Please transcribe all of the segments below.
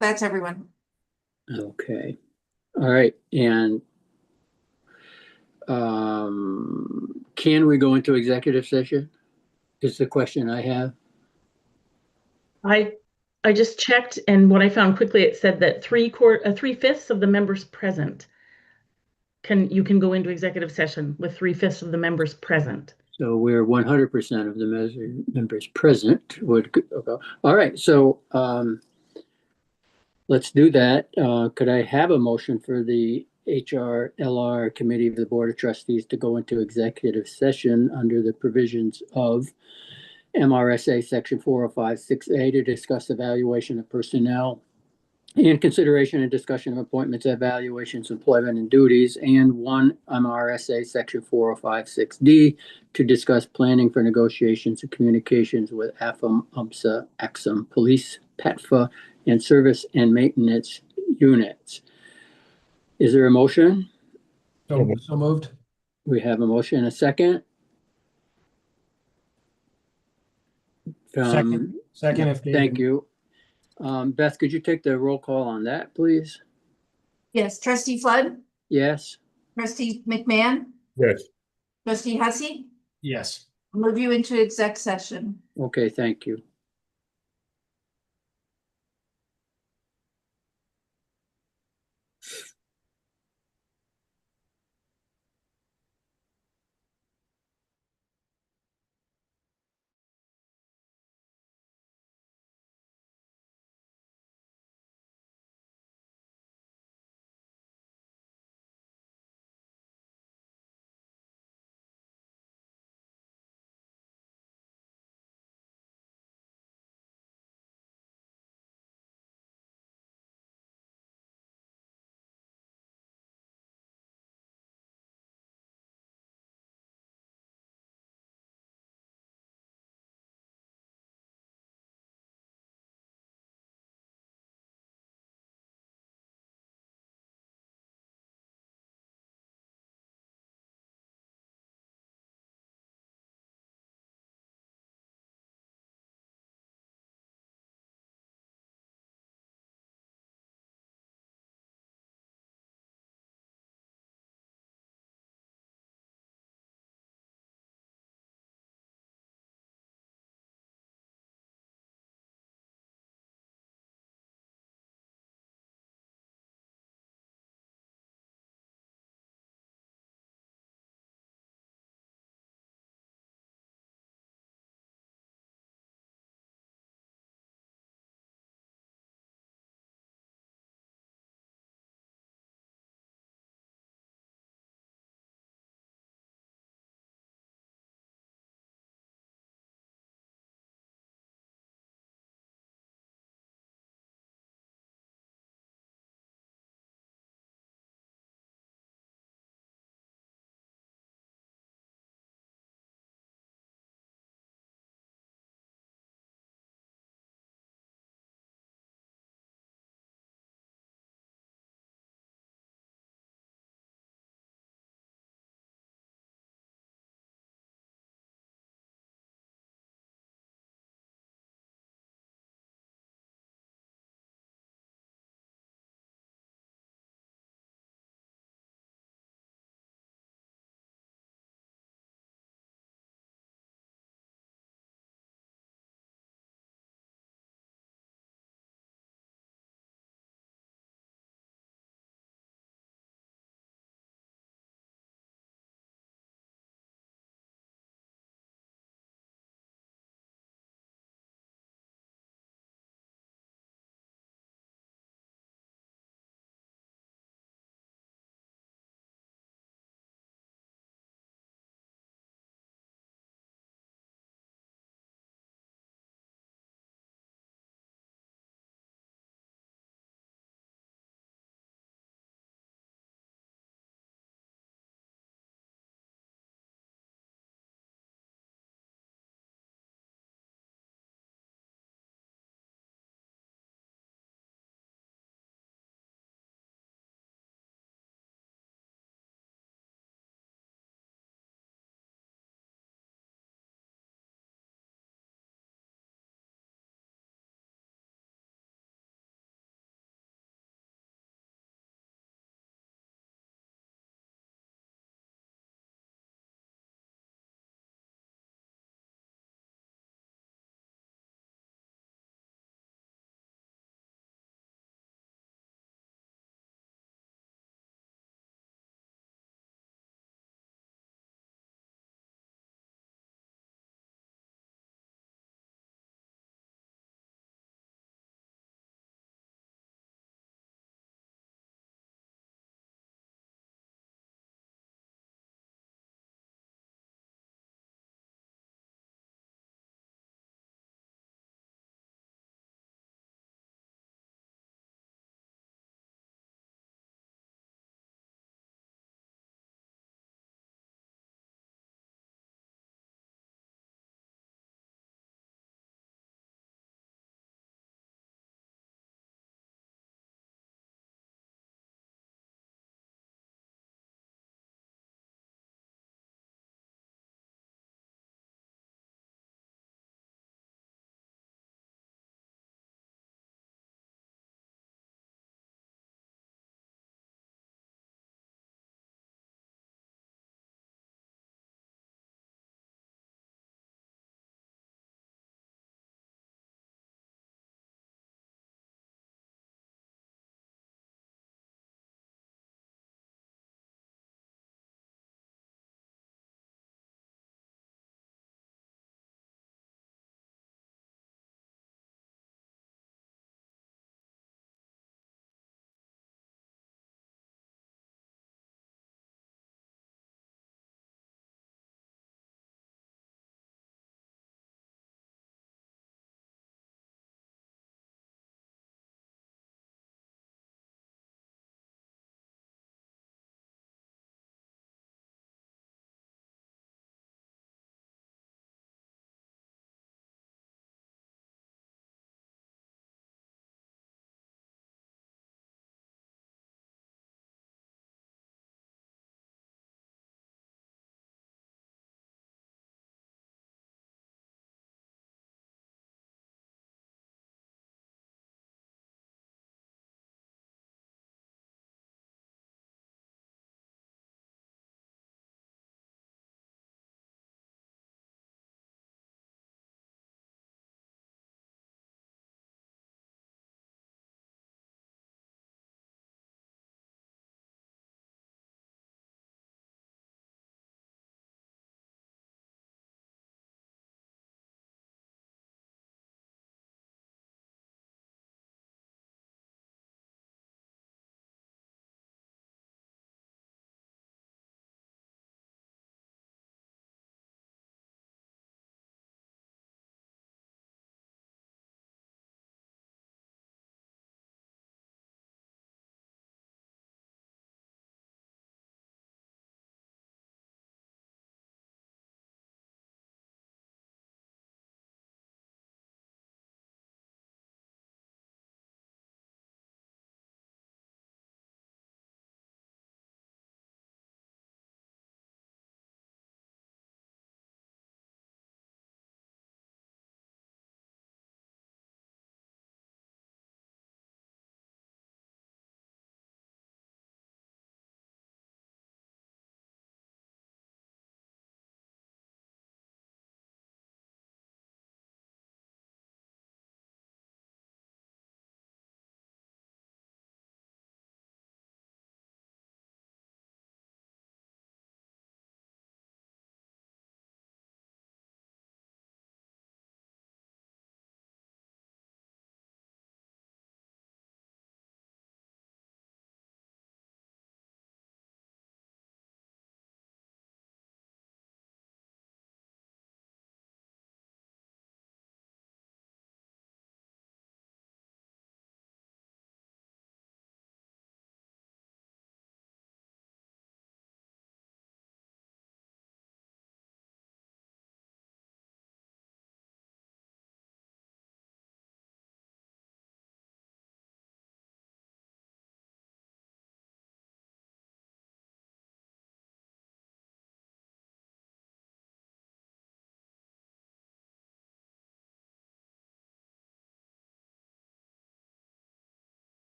That's everyone. Okay. All right. And can we go into executive session? Is the question I have. I I just checked, and what I found quickly, it said that three-fifths of the members present you can go into executive session with three-fifths of the members present. So we're 100% of the members present would go. All right. So let's do that. Could I have a motion for the HRLR Committee of the Board of Trustees to go into executive session under the provisions of MRSA Section 4056A to discuss evaluation of personnel and consideration and discussion of appointments, evaluations, employment and duties, and one MRSA Section 4056D to discuss planning for negotiations and communications with AFM, UMSA, AXM, police, PETFA, and service and maintenance units. Is there a motion? So moved. We have a motion and a second. Second, if Dave Thank can- you. Beth, could you take the roll call on that, please? Yes, trustee Flood, Yes. trustee McMahon, Yes. trustee Hussey, Yes. move you into exec session. Okay, thank you.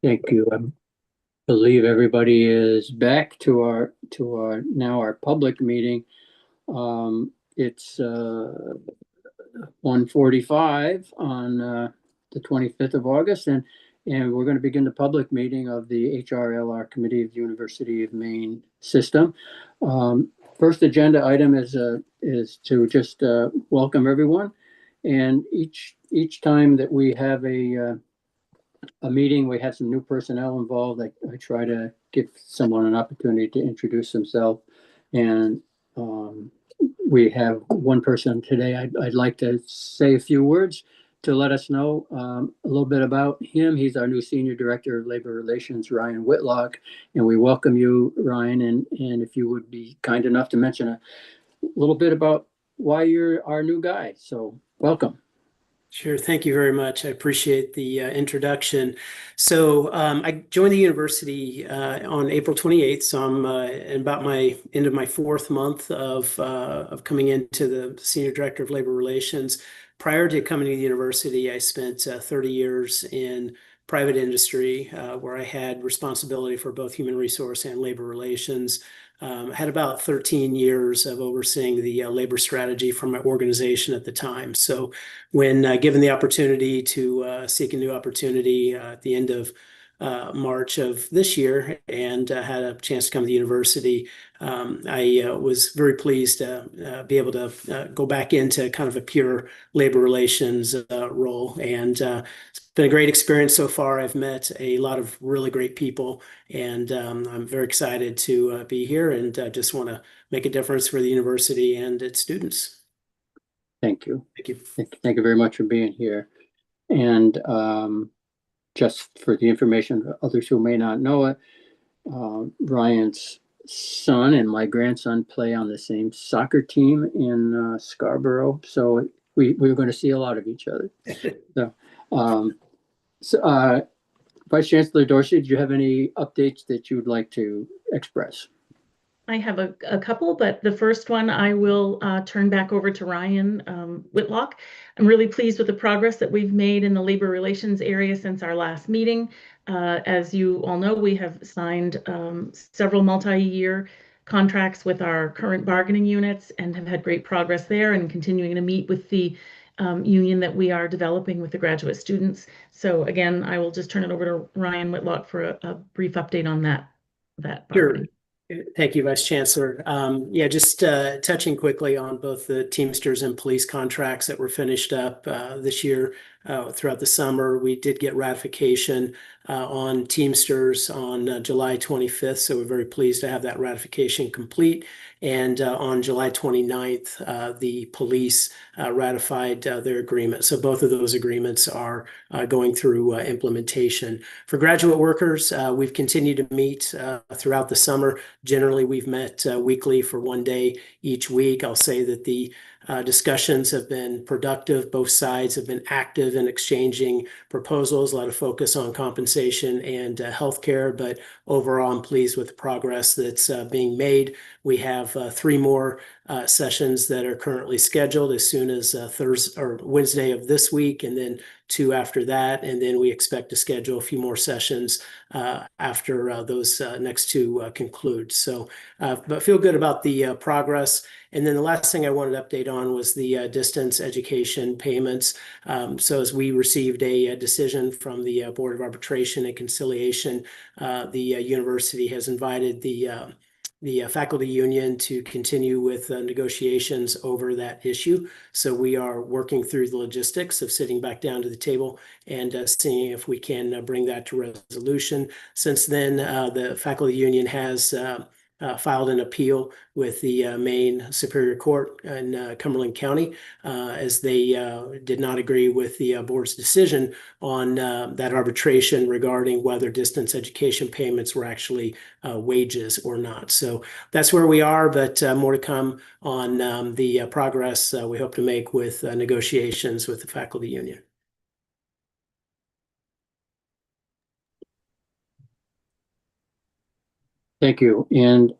Thank you. I believe everybody is back to our public meeting. It's 1:45 on the 25th of August, and we're going to begin the public meeting of the HRLR Committee of the University of Maine System. First agenda item is to just welcome everyone, and each time that we have a meeting, we have some new personnel involved. I try to give someone an opportunity to introduce himself, and we have one person today. I'd like to say a few words to let us know a little bit about him. He's our new Senior Director of Labor Relations, Ryan Whitlock, and we welcome you, Ryan, and if you would be kind enough to mention a little bit about why you're our new guy. So welcome. Sure. Thank you very much. I appreciate the introduction. So I joined the university on April 28th. So I'm in about my end of my 4th month of coming into the Senior Director of Labor Relations. Prior to coming to the university, I spent 30 years in private industry where I had responsibility for both human resource and labor relations. Had about 13 years of overseeing the labor strategy for my organization at the time. So when given the opportunity to seek a new opportunity at the end of March of this year and had a chance to come to the university, I was very pleased to be able to go back into kind of a pure labor relations role. And it's been a great experience so far. I've met a lot of really great people, and I'm very excited to be here and just want to make a difference for the university and its students. Thank you. Thank you. Thank you very much for being here. And just for the information for others who may not know it, Ryan's son and my grandson play on the same soccer team in Scarborough. So we're going to see a lot of each other. So, Vice Chancellor Dorsey, do you have any updates that you would like to express? I have a couple, but the first one I will turn back over to Ryan Whitlock. I'm really pleased with the progress that we've made in the labor relations area since our last meeting. As you all know, we have signed several multi-year contracts with our current bargaining units and have had great progress there, and continuing to meet with the union that we are developing with the graduate students. So again, I will just turn it over to Ryan Whitlock for a brief update on that bargaining. Sure. Thank you, Vice Chancellor. Yeah, just touching quickly on both the Teamsters and police contracts that were finished up this year throughout the summer. We did get ratification on Teamsters on July 25th, so we're very pleased to have that ratification complete. And on July 29th, the police ratified their agreement. So both of those agreements are going through implementation. For graduate workers, we've continued to meet throughout the summer. Generally, we've met weekly for 1 day each week. I'll say that the discussions have been productive. Both sides have been active in exchanging proposals, a lot of focus on compensation and healthcare, but overall, I'm pleased with the progress that's being made. We have 3 more sessions that are currently scheduled as soon as Thursday or Wednesday of this week, and then 2 after that. And then we expect to schedule a few more sessions after those next 2 conclude. So, but feel good about the progress. And then the last thing I wanted to update on was the distance education payments. So as we received a decision from the Board of Arbitration and Conciliation, the university has invited the faculty union to continue with negotiations over that issue. So we are working through the logistics of sitting back down to the table and seeing if we can bring that to resolution. Since then, the faculty union has filed an appeal with the Maine Superior Court in Cumberland County as they did not agree with the board's decision on that arbitration regarding whether distance education payments were actually wages or not. So that's where we are, but more to come on the progress we hope to make with negotiations with the faculty union. Thank you. And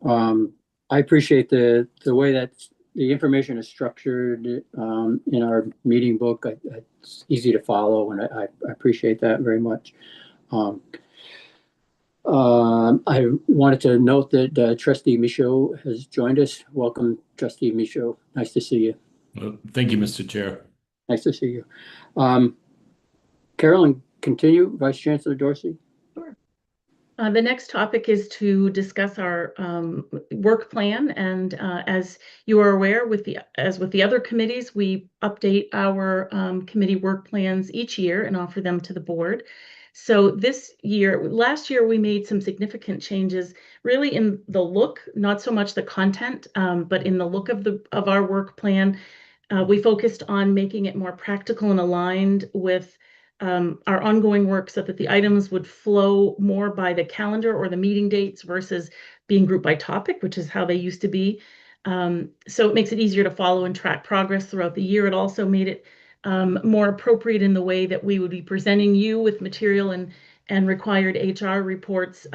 I appreciate the way that the information is structured in our meeting book. It's easy to follow, and I appreciate that very much. I wanted to note that Trustee Michaud has joined us. Welcome, Trustee Michaud. Nice to see you. Well, thank you, Mr. Chair. Nice to see you. Carolyn, continue, Vice Chancellor Dorsey. The next topic is to discuss our work plan, and as you are aware, as with the other committees, we update our committee work plans each year and offer them to the board. So last year, we made some significant changes, really in the look, not so much the content, but in the look of our work plan. We focused on making it more practical and aligned with our ongoing work, so that the items would flow more by the calendar or the meeting dates versus being grouped by topic, which is how they used to be. So it makes it easier to follow and track progress throughout the year. It also made it more appropriate in the way that we would be presenting you with material and required HR reports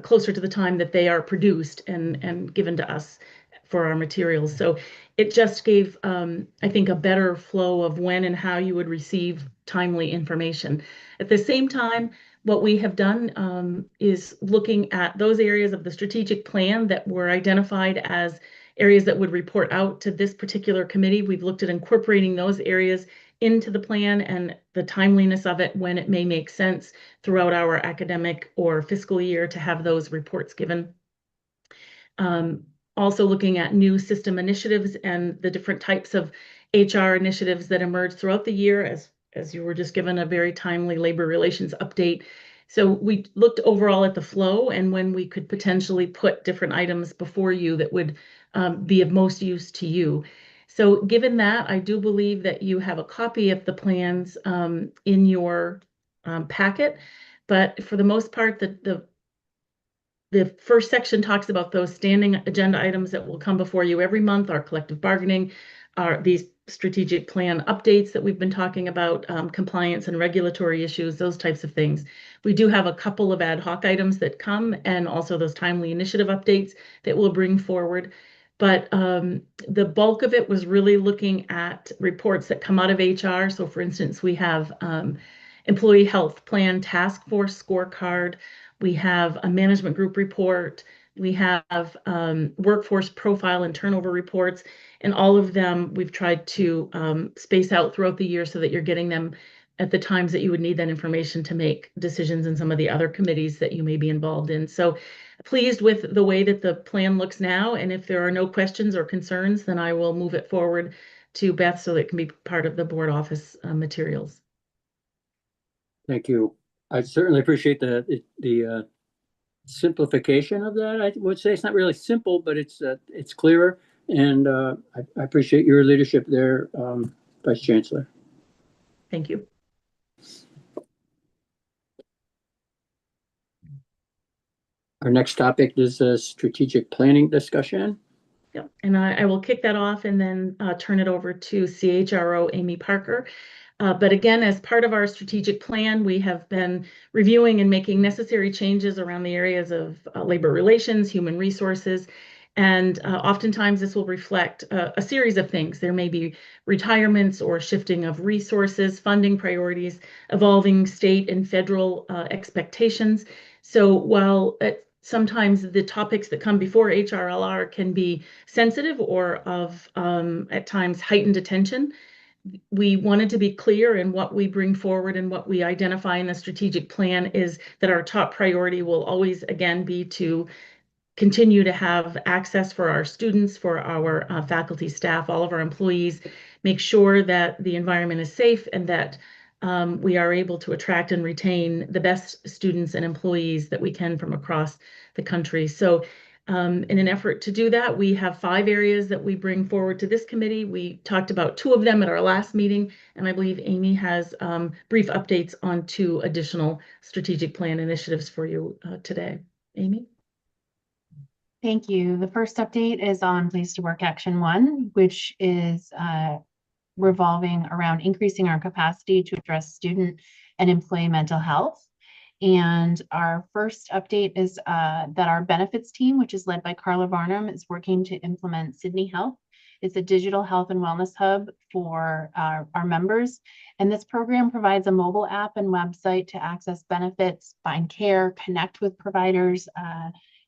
closer to the time that they are produced and given to us for our materials. So it just gave, I think, a better flow of when and how you would receive timely information. At the same time, what we have done is looking at those areas of the strategic plan that were identified as areas that would report out to this particular committee. We've looked at incorporating those areas into the plan and the timeliness of it when it may make sense throughout our academic or fiscal year to have those reports given. Also looking at new system initiatives and the different types of HR initiatives that emerge throughout the year, as you were just given a very timely labor relations update. So we looked overall at the flow and when we could potentially put different items before you that would be of most use to you. So given that, I do believe that you have a copy of the plans in your packet, but for the most part, the first section talks about those standing agenda items that will come before you every month, our collective bargaining, these strategic plan updates that we've been talking about, compliance and regulatory issues, those types of things. We do have a couple of ad hoc items that come and also those timely initiative updates that we'll bring forward. But the bulk of it was really looking at reports that come out of HR. So for instance, we have employee health plan task force scorecard. We have a management group report. We have workforce profile and turnover reports, and all of them we've tried to space out throughout the year so that you're getting them at the times that you would need that information to make decisions in some of the other committees that you may be involved in. So pleased with the way that the plan looks now, and if there are no questions or concerns, then I will move it forward to Beth so that it can be part of the board office materials. Thank you. I certainly appreciate the simplification of that. I would say it's not really simple, but it's clearer, and I appreciate your leadership there, Vice Chancellor. Thank you. Our next topic is a strategic planning discussion. Yeah, and I will kick that off and then turn it over to CHRO Amy Parker. But again, as part of our strategic plan, we have been reviewing and making necessary changes around the areas of labor relations, human resources, and oftentimes this will reflect a series of things. There may be retirements or shifting of resources, funding priorities, evolving state and federal expectations. So while sometimes the topics that come before HRLR can be sensitive or of at times heightened attention, we wanted to be clear in what we bring forward and what we identify in the strategic plan is that our top priority will always, again, be to continue to have access for our students, for our faculty, staff, all of our employees, make sure that the environment is safe and that we are able to attract and retain the best students and employees that we can from across the country. So in an effort to do that, we have 5 areas that we bring forward to this committee. We talked about 2 of them at our last meeting, and I believe Amy has brief updates on 2 additional strategic plan initiatives for you today. Amy? Thank you. The first update is on Place to Work Action 1, which is revolving around increasing our capacity to address student and employee mental health. And our first update is that our benefits team, which is led by Carla Varnum, is working to implement Sydney Health It's a digital health and wellness hub for our members. And this program provides a mobile app and website to access benefits, find care, connect with providers,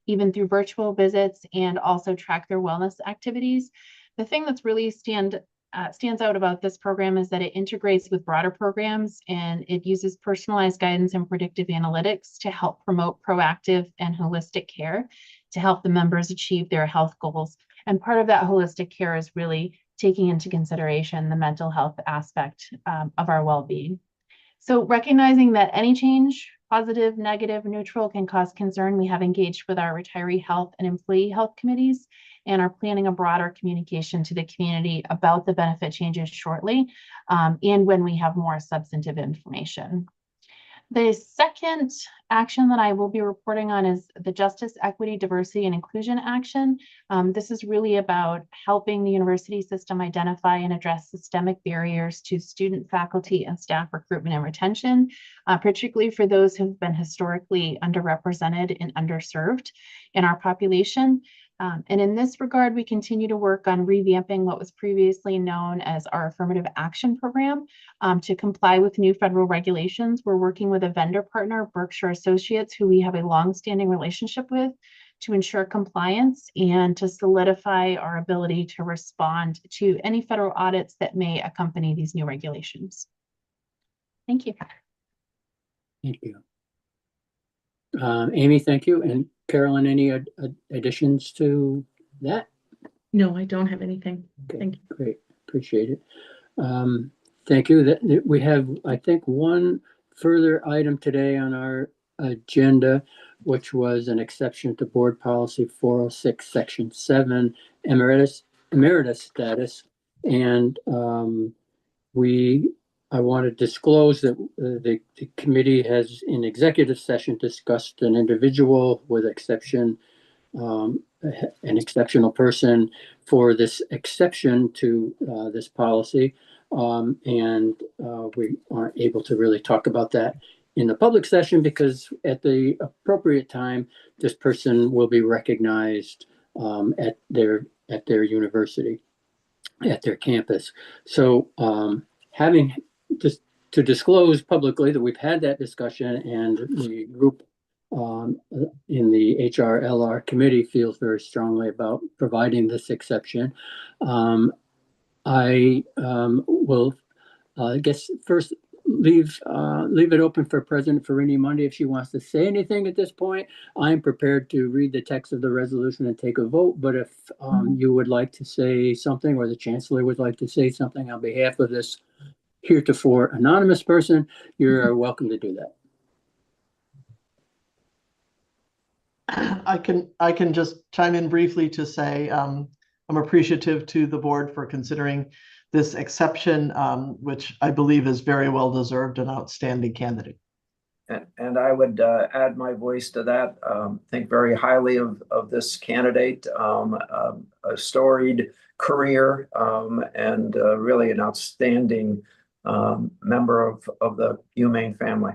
even through virtual visits, and also track their wellness activities. The thing that's really stands out about this program is that it integrates with broader programs, and it uses personalized guidance and predictive analytics to help promote proactive and holistic care to help the members achieve their health goals. And part of that holistic care is really taking into consideration the mental health aspect of our well-being. So recognizing that any change, positive, negative, neutral, can cause concern, we have engaged with our retiree health and employee health committees and are planning a broader communication to the community about the benefit changes shortly, and when we have more substantive information. The second action that I will be reporting on is the Justice, Equity, Diversity, and Inclusion action. This is really about helping the university system identify and address systemic barriers to student, faculty, and staff recruitment and retention, particularly for those who've been historically underrepresented and underserved in our population. And in this regard, we continue to work on revamping what was previously known as our affirmative action program to comply with new federal regulations. We're working with a vendor partner, Berkshire Associates, who we have a long-standing relationship with, to ensure compliance and to solidify our ability to respond to any federal audits that may accompany these new regulations. Thank you. Thank you. Amy, thank you. And Carolyn, any additions to that? No, I don't have anything. Okay, Thank you. great. Appreciate it. Thank you. That we have, I think, one further item today on our agenda, which was an exception to Board Policy 406, Section 7, emeritus status. And I want to disclose that the committee has, in executive session, discussed an individual with exception, an exceptional person for this exception to this policy. And we aren't able to really talk about that in the public session because at the appropriate time, this person will be recognized at their university, at their campus. So having just to disclose publicly that we've had that discussion, and the group in the HRLR committee feels very strongly about providing this exception. I will, I guess, first leave it open for President Farini-Mundy if she wants to say anything at this point. I'm prepared to read the text of the resolution and take a vote, but if you would like to say something, or the Chancellor would like to say something on behalf of this heretofore anonymous person, you're welcome to do that. I can just chime in briefly to say I'm appreciative to the board for considering this exception, which I believe is very well deserved, an outstanding candidate. And I would add my voice to that. Think very highly of this candidate, a storied career, and really an outstanding member of the UMaine family.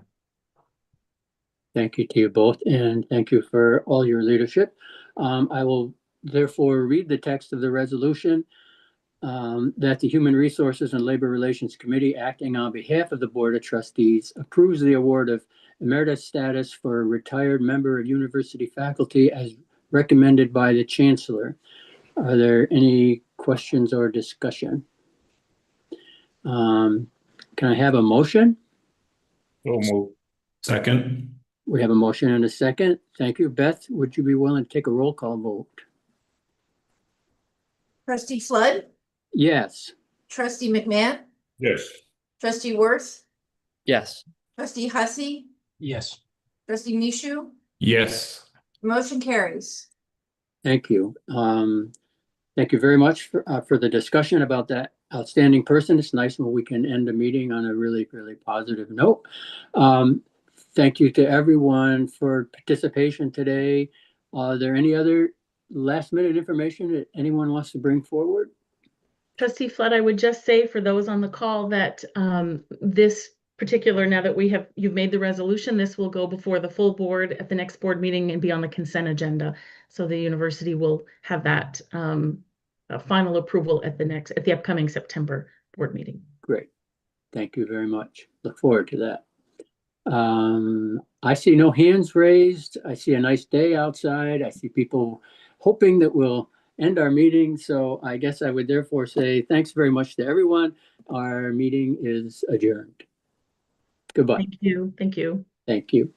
Thank you to you both, and thank you for all your leadership. I will therefore read the text of the resolution that the Human Resources and Labor Relations Committee, acting on behalf of the Board of Trustees, approves the award of emeritus status for a retired member of university faculty as recommended by the Chancellor. Are there any questions or discussion? Can I have a motion? So move. Second. We have a motion and a second. Thank you. Beth, would you be willing to take a roll call vote? Trustee Flood, Yes. trustee McMahon, Yes. trustee Worth, Yes. trustee Hussey, Yes. trustee Mishu, Yes. motion carries. Thank you. Thank you very much for the discussion about that outstanding person. It's nice when we can end a meeting on a really, really positive note. Thank you to everyone for participation today. Are there any other last minute information that anyone wants to bring forward? Trustee Flood, I would just say for those on the call that this particular, now that you've made the resolution, this will go before the full board at the next board meeting and be on the consent agenda. So the university will have that final approval at the upcoming September board meeting. Great. Thank you very much. Look forward to that. I see no hands raised. I see a nice day outside. I see people hoping that we'll end our meeting. So I guess I would therefore say thanks very much to everyone. Our meeting is adjourned. Goodbye. Thank you. Thank you. Thank you.